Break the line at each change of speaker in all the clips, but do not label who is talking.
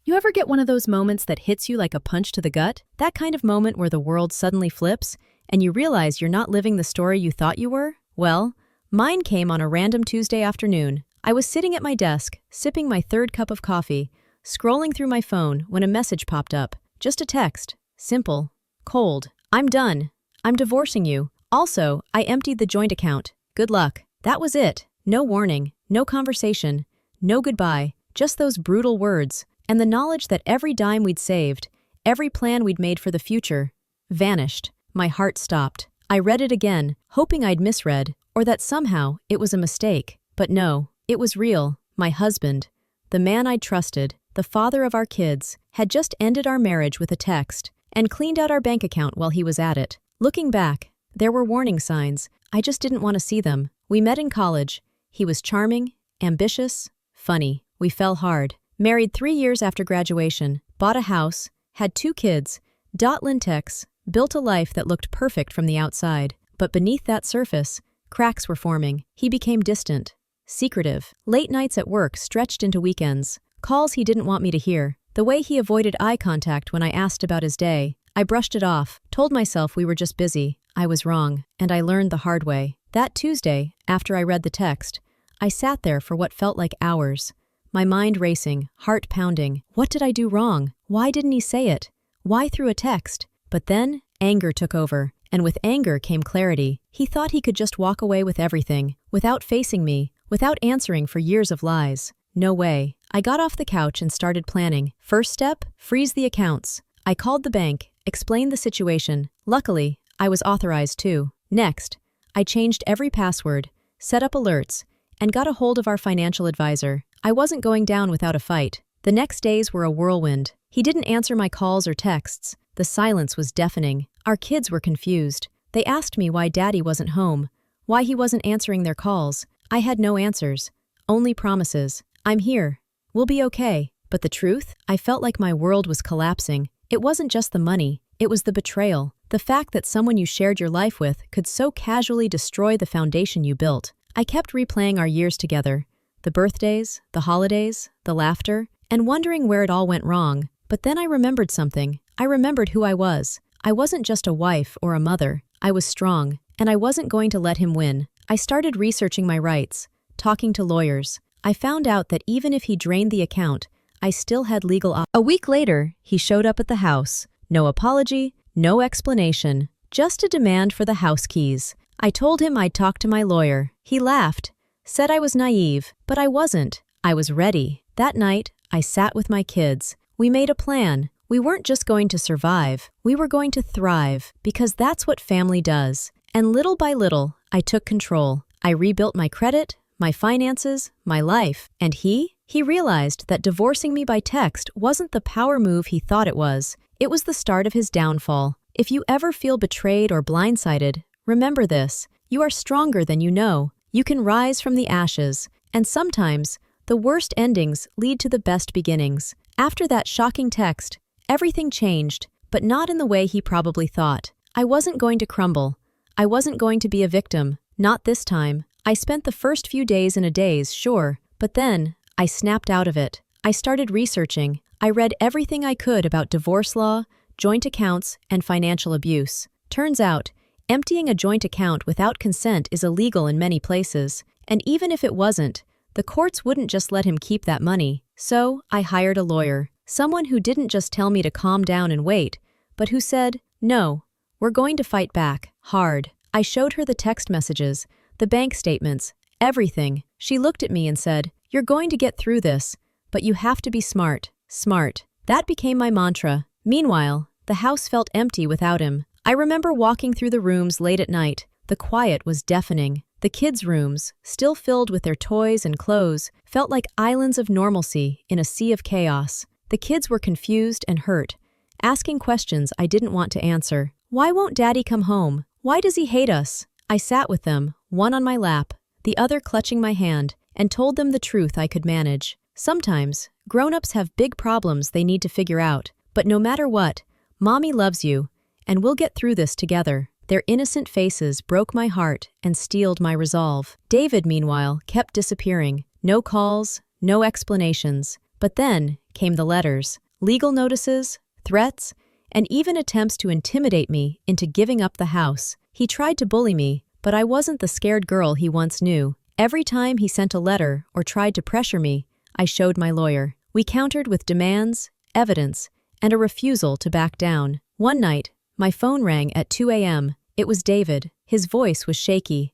You ever get one of those moments that hits you like a punch to the gut? That kind of moment where the world suddenly flips and you realize you're not living the story you thought you were? Well, mine came on a random Tuesday afternoon. I was sitting at my desk, sipping my third cup of coffee, scrolling through my phone when a message popped up. Just a text. Simple. Cold. I'm done. I'm divorcing you. Also, I emptied the joint account. Good luck. That was it. No warning, no conversation, no goodbye, just those brutal words, and the knowledge that every dime we'd saved, every plan we'd made for the future, vanished. My heart stopped. I read it again, hoping I'd misread, or that somehow it was a mistake. But no, it was real. My husband, the man I'd trusted, the father of our kids, had just ended our marriage with a text and cleaned out our bank account while he was at it. Looking back, there were warning signs. I just didn't want to see them. We met in college. He was charming, ambitious, funny. We fell hard. Married 3 years after graduation, bought a house, had 2 kids, Lintex, built a life that looked perfect from the outside. But beneath that surface, cracks were forming. He became distant, secretive. Late nights at work stretched into weekends. Calls he didn't want me to hear. The way he avoided eye contact when I asked about his day. I brushed it off, told myself we were just busy. I was wrong, and I learned the hard way. That Tuesday, after I read the text, I sat there for what felt like hours. My mind racing, heart pounding. What did I do wrong? Why didn't he say it? Why through a text? But then, anger took over, and with anger came clarity. He thought he could just walk away with everything, without facing me, without answering for years of lies. No way. I got off the couch and started planning. First step, freeze the accounts. I called the bank, explained the situation. Luckily, I was authorized too. Next, I changed every password, set up alerts, and got a hold of our financial advisor. I wasn't going down without a fight. The next days were a whirlwind. He didn't answer my calls or texts. The silence was deafening. Our kids were confused. They asked me why Daddy wasn't home, why he wasn't answering their calls. I had no answers, only promises. I'm here. We'll be okay. But the truth? I felt like my world was collapsing. It wasn't just the money. It was the betrayal. The fact that someone you shared your life with could so casually destroy the foundation you built. I kept replaying our years together, the birthdays, the holidays, the laughter, and wondering where it all went wrong. But then I remembered something. I remembered who I was. I wasn't just a wife or a mother. I was strong, and I wasn't going to let him win. I started researching my rights, talking to lawyers. I found out that even if he drained the account, I still had legal options. A week later, he showed up at the house. No apology, no explanation, just a demand for the house keys. I told him I'd talk to my lawyer. He laughed, said I was naive, but I wasn't. I was ready. That night, I sat with my kids. We made a plan. We weren't just going to survive. We were going to thrive, because that's what family does. And little by little, I took control. I rebuilt my credit, my finances, my life. And he realized that divorcing me by text wasn't the power move he thought it was. It was the start of his downfall. If you ever feel betrayed or blindsided, remember this. You are stronger than you know. You can rise from the ashes. And sometimes, the worst endings lead to the best beginnings. After that shocking text, everything changed, but not in the way he probably thought. I wasn't going to crumble. I wasn't going to be a victim. Not this time. I spent the first few days in a daze, sure, but then I snapped out of it. I started researching. I read everything I could about divorce law, joint accounts, and financial abuse. Turns out, emptying a joint account without consent is illegal in many places. And even if it wasn't, the courts wouldn't just let him keep that money. So, I hired a lawyer. Someone who didn't just tell me to calm down and wait, but who said, no, we're going to fight back, hard. I showed her the text messages, the bank statements, everything. She looked at me and said, you're going to get through this, but you have to be smart. Smart. That became my mantra. Meanwhile, the house felt empty without him. I remember walking through the rooms late at night. The quiet was deafening. The kids' rooms, still filled with their toys and clothes, felt like islands of normalcy in a sea of chaos. The kids were confused and hurt, asking questions I didn't want to answer. Why won't Daddy come home? Why does he hate us? I sat with them, one on my lap, the other clutching my hand, and told them the truth I could manage. Sometimes, grown-ups have big problems they need to figure out, but no matter what, Mommy loves you, and we'll get through this together. Their innocent faces broke my heart and steeled my resolve. David, meanwhile, kept disappearing. No calls, no explanations. But then came the letters, legal notices, threats, and even attempts to intimidate me into giving up the house. He tried to bully me, but I wasn't the scared girl he once knew. Every time he sent a letter or tried to pressure me, I showed my lawyer. We countered with demands, evidence, and a refusal to back down. One night, my phone rang at 2 a.m. It was David. His voice was shaky.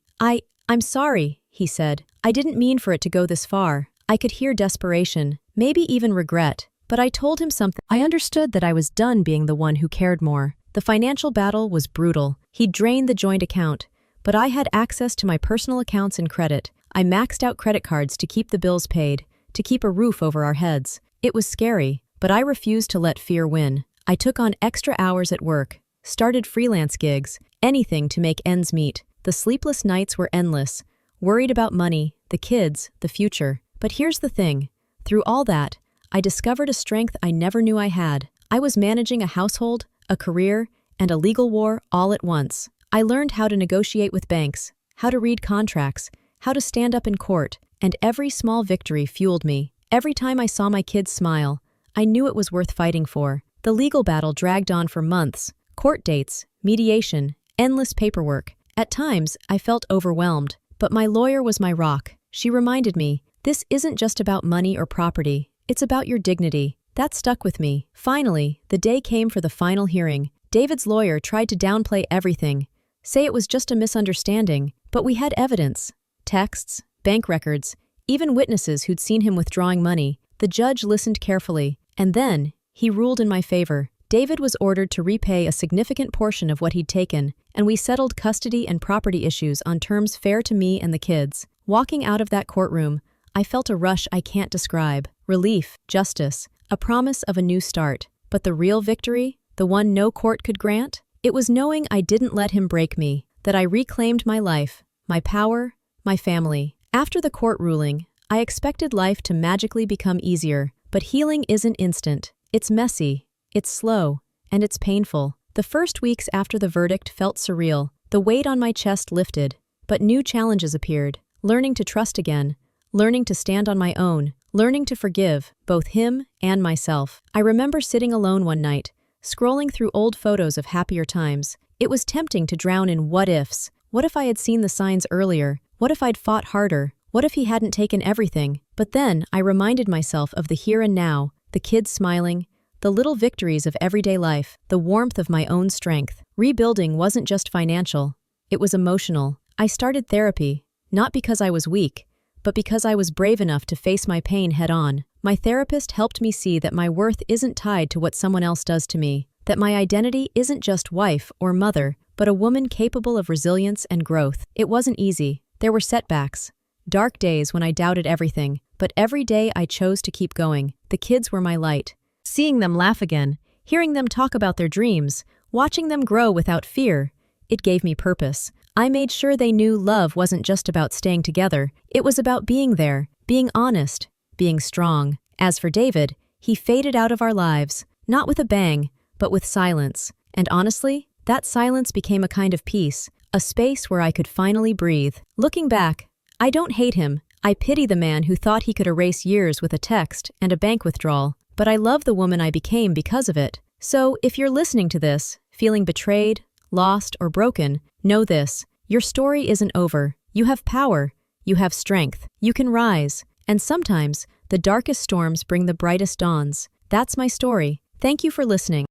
I'm sorry, he said. I didn't mean for it to go this far. I could hear desperation, maybe even regret, but I told him something. I understood that I was done being the one who cared more. The financial battle was brutal. He drained the joint account, but I had access to my personal accounts and credit. I maxed out credit cards to keep the bills paid, to keep a roof over our heads. It was scary, but I refused to let fear win. I took on extra hours at work, started freelance gigs, anything to make ends meet. The sleepless nights were endless, worried about money, the kids, the future. But here's the thing. Through all that, I discovered a strength I never knew I had. I was managing a household, a career, and a legal war all at once. I learned how to negotiate with banks, how to read contracts, how to stand up in court, and every small victory fueled me. Every time I saw my kids smile, I knew it was worth fighting for. The legal battle dragged on for months. Court dates, mediation, endless paperwork. At times, I felt overwhelmed, but my lawyer was my rock. She reminded me, this isn't just about money or property, it's about your dignity. That stuck with me. Finally, the day came for the final hearing. David's lawyer tried to downplay everything, say it was just a misunderstanding, but we had evidence. Texts, bank records, even witnesses who'd seen him withdrawing money. The judge listened carefully, and then, he ruled in my favor. David was ordered to repay a significant portion of what he'd taken, and we settled custody and property issues on terms fair to me and the kids. Walking out of that courtroom, I felt a rush I can't describe. Relief, justice, a promise of a new start. But the real victory, the one no court could grant? It was knowing I didn't let him break me, that I reclaimed my life, my power, my family. After the court ruling, I expected life to magically become easier, but healing isn't instant. It's messy, it's slow, and it's painful. The first weeks after the verdict felt surreal. The weight on my chest lifted, but new challenges appeared. Learning to trust again, learning to stand on my own, learning to forgive, both him and myself. I remember sitting alone one night, scrolling through old photos of happier times. It was tempting to drown in what-ifs. What if I had seen the signs earlier? What if I'd fought harder? What if he hadn't taken everything? But then I reminded myself of the here and now, the kids smiling, the little victories of everyday life, the warmth of my own strength. Rebuilding wasn't just financial, it was emotional. I started therapy, not because I was weak, but because I was brave enough to face my pain head-on. My therapist helped me see that my worth isn't tied to what someone else does to me, that my identity isn't just wife or mother, but a woman capable of resilience and growth. It wasn't easy. There were setbacks, dark days when I doubted everything, but every day I chose to keep going. The kids were my light. Seeing them laugh again, hearing them talk about their dreams, watching them grow without fear, it gave me purpose. I made sure they knew love wasn't just about staying together. It was about being there, being honest, being strong. As for David, he faded out of our lives, not with a bang, but with silence. And honestly, that silence became a kind of peace, a space where I could finally breathe. Looking back, I don't hate him. I pity the man who thought he could erase years with a text and a bank withdrawal. But I love the woman I became because of it. So, if you're listening to this, feeling betrayed, lost, or broken, know this. Your story isn't over. You have power. You have strength. You can rise. And sometimes, the darkest storms bring the brightest dawns. That's my story. Thank you for listening.